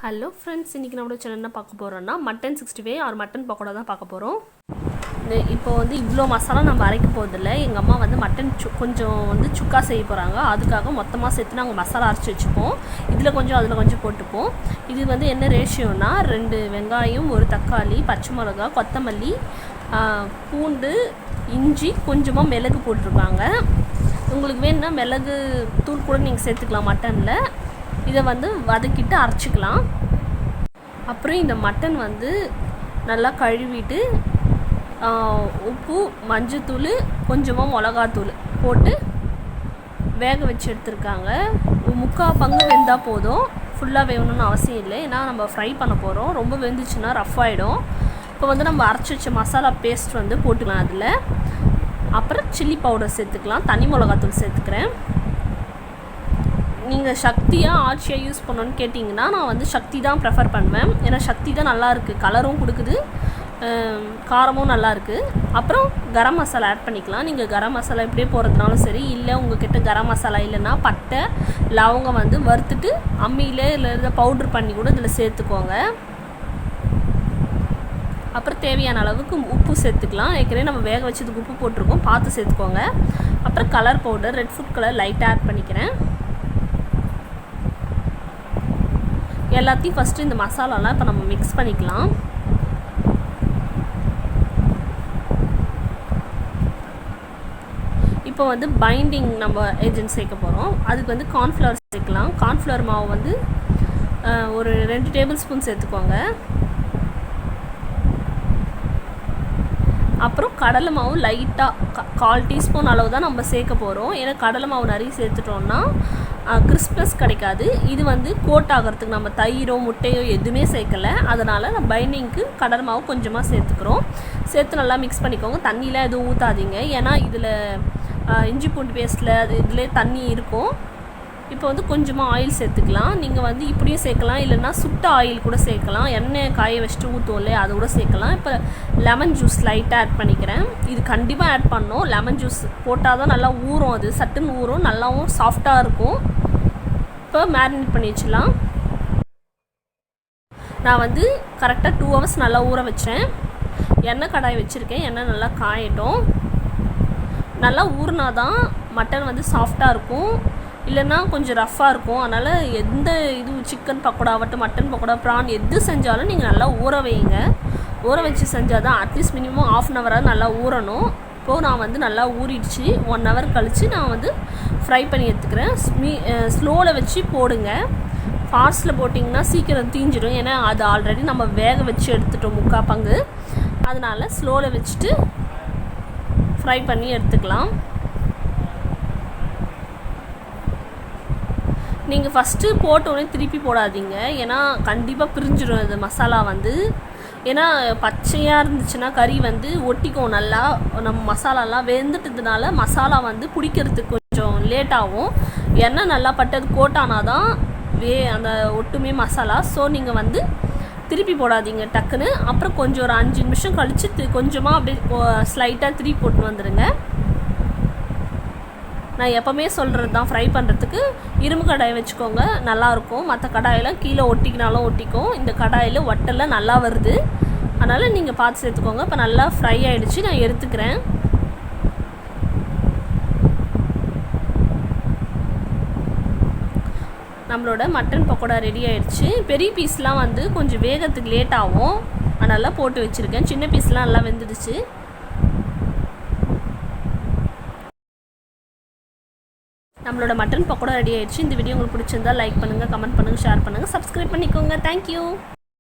Hello friends, இன்றைக்கி நம்மளோட channel என்ன பார்க்க போகிறோன்னா மட்டன் 65 ஆர் மட்டன் பக்கோடா தான் பார்க்க போகிறோம். இப்போ இவ்வளோ மசாலா நம்ம அரைக்க போகிறதில்ல. எங்கள் அம்மா மட்டன் கொஞ்சம் சுக்கா செய்ய போகிறாங்க. அதுக்காக மொத்தமாக சேர்த்து நாங்கள் மசாலா அரைச்சி வச்சுப்போம். இதில் கொஞ்சம் அதில் கொஞ்சம் போட்டுப்போம். இது என்ன ரேஷியோனா 2 வெங்காயம், 1 தக்காளி, பச்சை மிளகா, கொத்தமல்லி, பூண்டு, இஞ்சி, கொஞ்சமாக மிளகு போட்டிருக்காங்க. உங்களுக்கு வேணும்னா மிளகு தூள் கூட நீங்கள் சேர்த்துக்கலாம் மட்டனில். இதை வதக்கிட்டு அரைச்சிக்கலாம். அப்புறம் இந்த மட்டன் நல்லா கழுவிட்டு உப்பு, மஞ்சத்தூள், கொஞ்சமாக மிளகாத்தூள் போட்டு வேக வச்சு எடுத்துருக்காங்க. 3/4 பங்கு வெந்தால் போதும். ஃபுல்லாக வேகணும்னு அவசியம் இல்லை, ஏன்னா நம்ம ஃப்ரை பண்ண போகிறோம். ரொம்ப வெந்துச்சுன்னா ரஃப் ஆகிடும். இப்போ நம்ம அரைச்சி வச்ச மசாலா பேஸ்ட் போட்டுக்கலாம். அதில் அப்புறம் சில்லி பவுடர் சேர்த்துக்கலாம். தனி மிளகாத்தூள் சேர்த்துக்கிறேன். நீங்கள் சக்தியாக ஆட்சியாக யூஸ் பண்ணணுன்னு கேட்டிங்கன்னா நான் சக்தி தான் ப்ரெஃபர் பண்ணுவேன். ஏன்னா சக்தி தான் நல்லாயிருக்கு, கலரும் கொடுக்குது, காரமும் நல்லாயிருக்கு. அப்புறம் கரம் மசாலா ஆட் பண்ணிக்கலாம். நீங்கள் கரம் மசாலா இப்படியே போடுறதுனாலும் சரி, இல்லை உங்கள்கிட்ட கரம் மசாலா இல்லைன்னா பட்டை, லவங்கம் வறுத்துட்டு அம்மியில் இல்லை பவுட்ரு பண்ணி கூட இதில் சேர்த்துக்கோங்க. அப்புறம் தேவையான அளவுக்கு உப்பு சேர்த்துக்கலாம். ஏற்கனவே நம்ம வேக வச்சதுக்கு உப்பு போட்டிருக்கோம், பார்த்து சேர்த்துக்கோங்க. அப்புறம் colour powder, red food colour லைட்டாக ஆட் பண்ணிக்கிறேன். எல்லாத்தையும் ஃபஸ்ட்டு இந்த மசாலாலாம் இப்போ நம்ம மிக்ஸ் பண்ணிக்கலாம். இப்போ பைண்டிங் நம்ம ஏஜென்ட் சேர்க்க போகிறோம். அதுக்கு கார்ன்ஃப்ளவர் சேர்க்கலாம். கார்ன்ஃப்ளவர் மாவு ஒரு 2 டேபிள் ஸ்பூன் சேர்த்துக்கோங்க. அப்புறம் கடலை மாவு லைட்டாக 1/4 டீஸ்பூன் அளவு தான் நம்ம சேர்க்க போகிறோம். ஏன்னா கடலை மாவு நிறைய சேர்த்துட்டோம்னா கிறிஸ்ப்னஸ் கிடைக்காது. இது கோட் ஆகிறதுக்கு நம்ம தயிரோ முட்டையோ எதுவுமே சேர்க்கலை. அதனால் நம்ம பைண்டிங்க்கு கடலை மாவு கொஞ்சமாக சேர்த்துக்கிறோம். சேர்த்து நல்லா மிக்ஸ் பண்ணிக்கோங்க. தண்ணியில் எதுவும் ஊற்றாதீங்க, ஏன்னா இதில் இஞ்சி பூண்டு பேஸ்ட்டில் இதிலே தண்ணி இருக்கும். இப்போ கொஞ்சமாக ஆயில் சேர்த்துக்கலாம். நீங்கள் இப்படியும் சேர்க்கலாம், இல்லைன்னா சுட்ட ஆயில் கூட சேர்க்கலாம். எண்ணெய் காய வச்சுட்டு ஊற்றுவோம் இல்லையா, அது கூட சேர்க்கலாம். இப்போ லெமன் ஜூஸ் லைட்டாக ஆட் பண்ணிக்கிறேன். இது கண்டிப்பாக ஆட் பண்ணணும். லெமன் ஜூஸ் போட்டால் தான் நல்லா ஊறும், அது சட்டுன்னு ஊறும், நல்லாவும் சாஃப்டாக இருக்கும். இப்போ மேரினேட் பண்ணி வச்சிடலாம். நான் கரெக்டாக 2 ஹவர்ஸ் நல்லா ஊற வச்சேன். எண்ணெய் கடாய் வச்சுருக்கேன். எண்ணெய் நல்லா காயட்டும். நல்லா ஊறினா தான் மட்டன் சாஃப்டாக இருக்கும், இல்லைன்னா கொஞ்சம் ரஃப்பாக இருக்கும். அதனால் எந்த சிக்கன் பக்கோடா ஆகட்டும், மட்டன் பக்கோடா, ப்ரான் எது செஞ்சாலும் நீங்கள் நல்லா ஊற வைங்க. ஊற வச்சு செஞ்சால் தான் அட்லீஸ்ட் மினிமம் 1/2 ஹவராக நல்லா ஊறணும். இப்போது நான் நல்லா ஊறிடுச்சு. 1 ஹவர் கழித்து நான் ஃப்ரை பண்ணி எடுத்துக்கிறேன். ஸ்லோவில் வச்சு போடுங்க. ஃபாஸ்ட்டில் போட்டிங்கன்னா சீக்கிரம் தீஞ்சிடும், ஏன்னா அது ஆல்ரெடி நம்ம வேக வச்சு எடுத்துட்டோம் 3/4 பங்கு. அதனால் ஸ்லோவில் வச்சுட்டு ஃப்ரை பண்ணி எடுத்துக்கலாம். நீங்கள் ஃபஸ்ட்டு போட்டோடனே திருப்பி போடாதீங்க, ஏன்னா கண்டிப்பாக பிரிஞ்சிடும் அது மசாலா. ஏன்னா பச்சையாக இருந்துச்சுன்னா கறி ஒட்டிக்கும். நல்லா நம்ம மசாலாலாம் வெந்துட்டதுனால மசாலா பிடிக்கிறதுக்கு கொஞ்சம் லேட் ஆகும். எண்ணெய் நல்லா பட்டது கோட்டானால் தான் அந்த ஒட்டுமே மசாலா. ஸோ நீங்கள் திருப்பி போடாதீங்க டக்குன்னு. அப்புறம் கொஞ்சம் ஒரு 5 நிமிஷம் கழித்து கொஞ்சமாக அப்படியே ஸ்லைட்டாக திருப்பி போட்டு வந்துடுங்க. நான் எப்போவுமே சொல்கிறது தான், ஃப்ரை பண்ணுறதுக்கு இரும்பு கடாயை வச்சுக்கோங்க, நல்லாயிருக்கும். மற்ற கடாயெல்லாம் கீழே ஒட்டிக்கினாலும் ஒட்டிக்கும். இந்த கடாயில் ஒட்டெல்லாம் நல்லா வருது, அதனால் நீங்கள் பார்த்து சேர்த்துக்கோங்க. இப்போ நல்லா ஃப்ரை ஆகிடுச்சு, நான் எடுத்துக்கிறேன். நம்மளோட மட்டன் பக்கோடா ரெடி ஆகிடுச்சு. பெரிய பீஸ்லாம் கொஞ்சம் வேகத்துக்கு லேட் ஆகும், அதனால் போட்டு வச்சுருக்கேன். சின்ன பீஸ்லாம் நல்லா வெந்துடுச்சு. நம்மளோட மட்டன் பக்கோடா ரெடி ஆயிடுச்சு. இந்த வீடியோ உங்களுக்கு பிடிச்சிருந்தா லைக் பண்ணுங்கள், கமெண்ட் பண்ணுங்கள், ஷேர் பண்ணுங்கள், சப்ஸ்கிரைப் பண்ணிக்கோங்க. தேங்க்யூ.